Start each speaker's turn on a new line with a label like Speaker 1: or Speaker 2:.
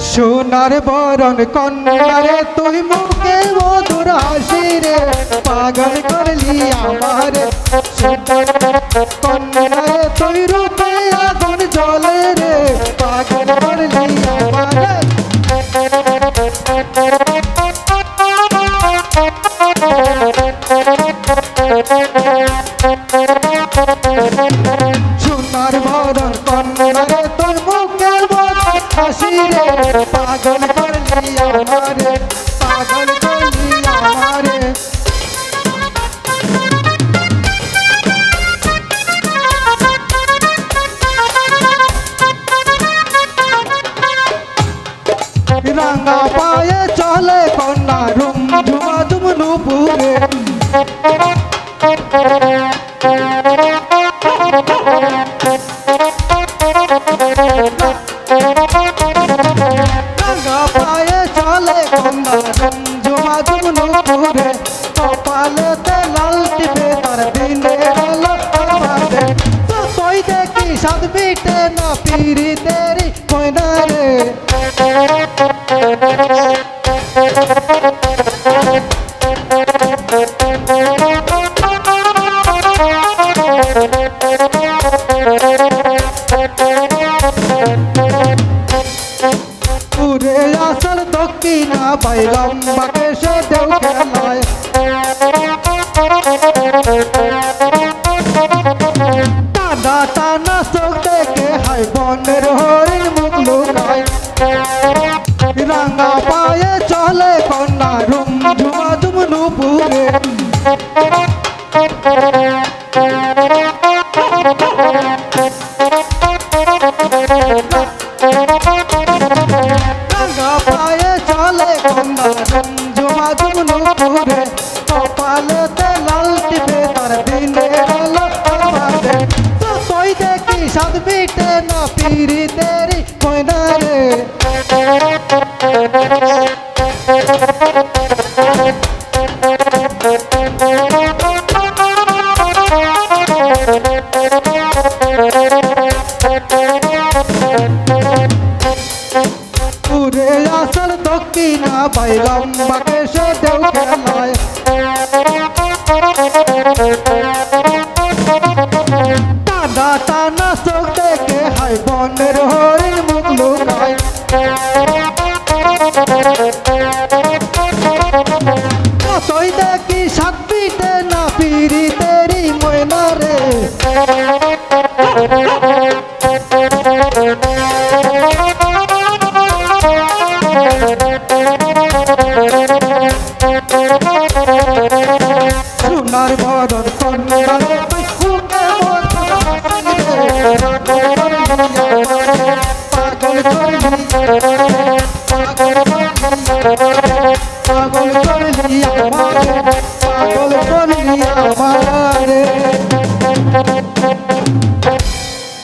Speaker 1: সোনার বরণ কন্যারে তুই মুখে মধুর হাসি রে পাগল করলি আমারে কন্যারে তুই রূপে আগুন জ্বলে রে পাগল করলি আমারে সোনার বরণ কন্যারে তুই মুখে মধুর হাসি রে পাগল করলি আমারে পাগল করলি আমারে রাঙা পায়ে চলে কন্যা রুম ঝুমা ঝুম নুপুরে রাঙা পায়ে চলে কন্যা রুম ঝুমা ঝুম নুপুরে কপালেতে লাল টিপে তার দিনে আলো আমাদের তুই দেখি সাত বিটে না পিরি তেরি কইনা রে পুরে আসল দক্ষিণা বাইলাম বাকে সে দেউ খেলায় টানা টানা চোখ দেখে হাই বনের হরিণ মুখ লুকায় রাঙা পায়ে চলে কন্যা রুম ঝুমা ঝুম নুপুরে রাঙা পায়ে চলে কন্যা রুম ঝুমা ঝুম নুপুরে কপালেতে লাল টিপে তার দিনে আলো আমাদের তুই দেখি সাত বিটে না পিরি তেরি কইনা রে পুরে আসল দক্ষিণা বাইলাম বাকে সে দেউ খেলায় টানা টানা চোখ দেখে হাই বনের হরিণ মুখ লুকায় তুই দেখি সাত বিটে না পিরি তেরি ময়না রে সোনার বরণ কন্যারে তুই মুখে মধুর হাসি রে পাগল করলি পাগল করলি আমারে পাগল করলি আমারে